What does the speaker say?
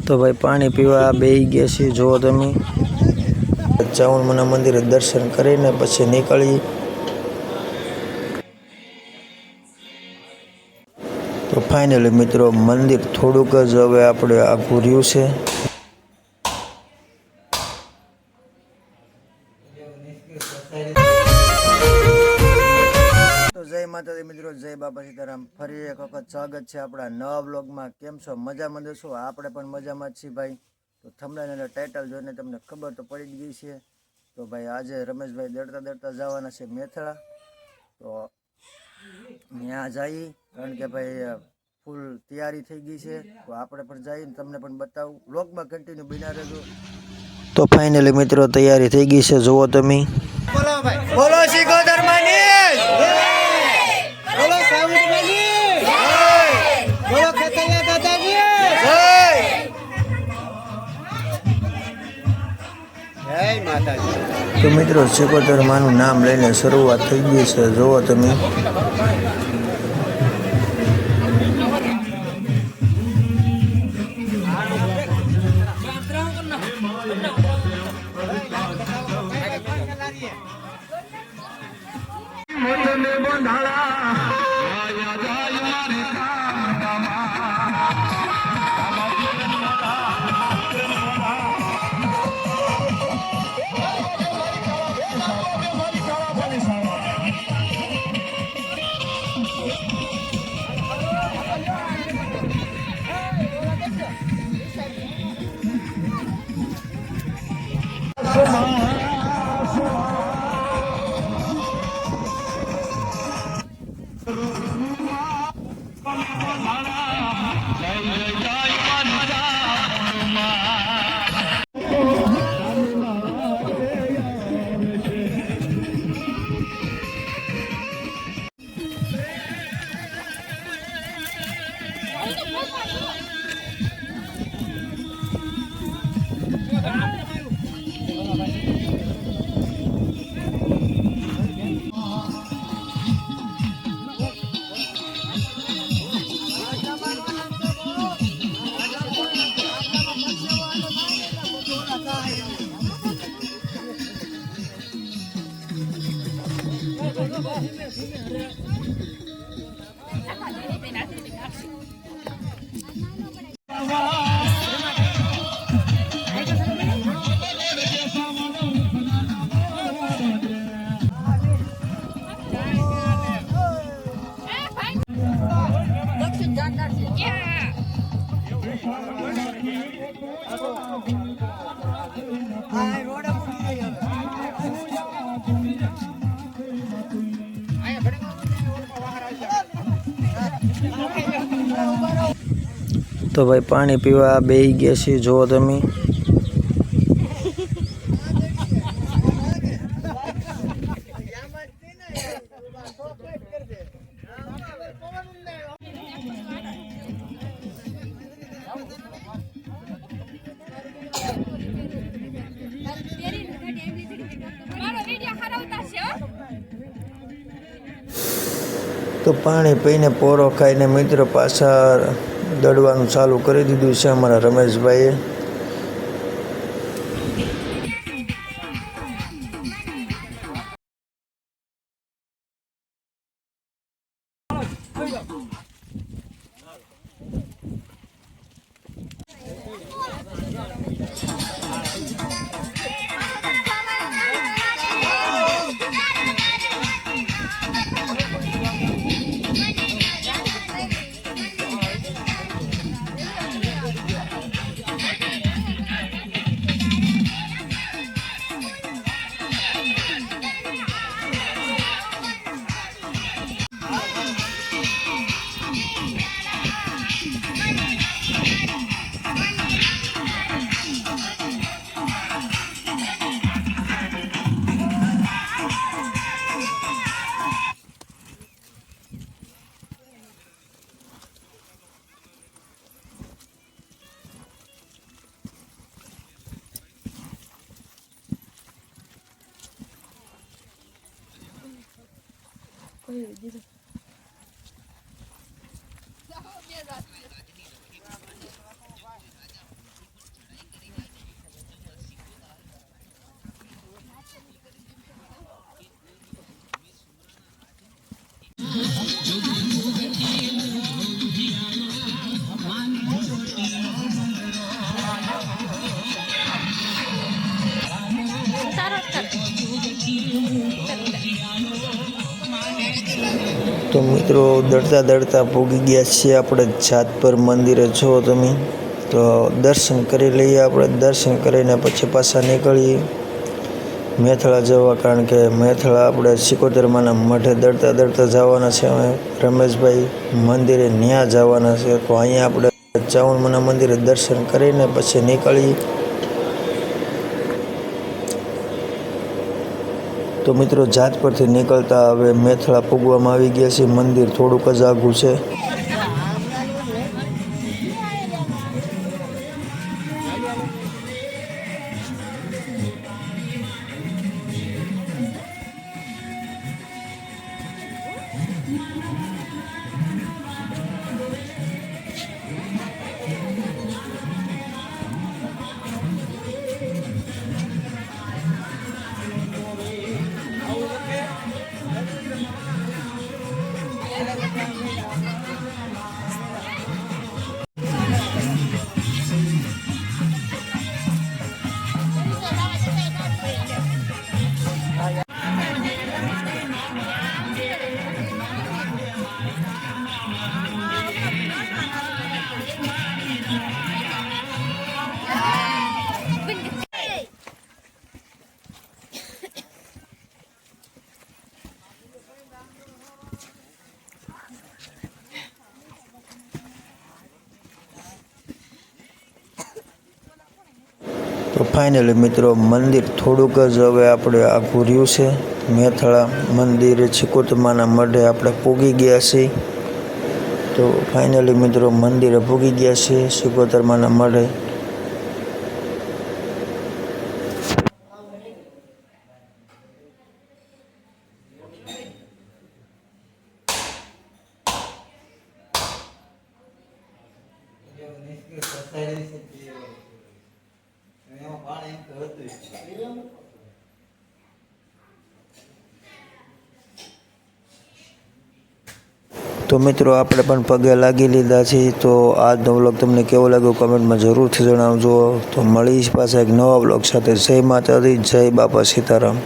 તો ભાઈ પાણી પીવા બેસી ગયા છીએ। જુઓ તમે ચામુંડાના મંદિરે દર્શન કરીને પછી નીકળી। તો ફાઇનલી મિત્રો મંદિર થોડુંક જ હવે આપણે આઘું રહ્યું છે। તો જય માતાજી મિત્રો, જય બાબા સીતારામ। ફરી એક વખત સ્વાગત છે આપણા નવા બ્લોગમાં। કેમ છો? મજામાં જશો? આપણે પણ મજામાં જ છીએ ભાઈ। તો થંબનેલ અને ટાઇટલ જોઈને તમને ખબર તો પડી જ ગઈ છે। તો ભાઈ આજે રમેશભાઈ દડતા જવાના છે મેથળા। તો ત્યાં જઈ, કારણ કે ભાઈ ફૂલ તૈયારી થઈ ગઈ છે। તો આપણે પણ જઈને તમને પણ બતાવું। બ્લોગમાં કન્ટિન્યુ બન્યા રહેજો। તો ફાઇનલી મિત્રો તૈયારી થઈ ગઈ છે, જુઓ તમે। બોલો ભાઈ, બોલો સિકોદર માની જય, બોલો સાઉન્ડ માની જય, બોલો ખેતૈયા દાદાજી જય, જય માતાજી। તો મિત્રો સિકોદર માનું નામ લઈને શરૂઆત થઈ ગઈ છે, જુઓ તમે। તો ભાઈ પાણી પીવા બેસી ગયા છીએ, જુઓ તમે। તો પાણી પીને પોરો ખાઈને મિત્રો પાછા દડવાનું ચાલુ કરી દીધું છે અમારા રમેશભાઈએ। તો મિત્રો દડતા દડતા પૂગી ગયા છીએ આપણે જાતપર મંદિરે. છો તમે તો દર્શન કરી લઈએ આપણે. દર્શન કરીને પછી પાછા નીકળીએ મેથળા જવા, કારણ કે મેથળા આપણે સિકોતરમાના મઠે દડતા દડતા જવાના છે. અમે રમેશભાઈ મંદિરે ન્યા જવાના છે. તો અહીંયા આપણે ચાવણમાના મંદિરે દર્શન કરીને પછી નીકળીએ. તો મિત્રો જાત પરથી નીકળતા હવે મેથળા પૂગવામાં આવી ગયા છે. મંદિર થોડુંક જ આઘું છે. તો ફાઇનલી મિત્રો મંદિર થોડુંક જ હવે આપણે આઘું રહ્યું છે. મેથળા મંદિરે સિકોતરમાના મઢે આપણે પૂગી ગયા છીએ. તો ફાઇનલી મિત્રો મંદિરે પૂગી ગયા છીએ સિકોતરમાના મઢે. તો મિત્રો આપણે પણ પગે લાગી લીધા છે. તો આજનો વ્લોગ તમને કેવો લાગ્યો કમેન્ટમાં જરૂરથી જણાવજો. તો મળીશ પાછા એક નવા વ્લોગ સાથે. જય માતાજી, જય બાપા સીતારામ.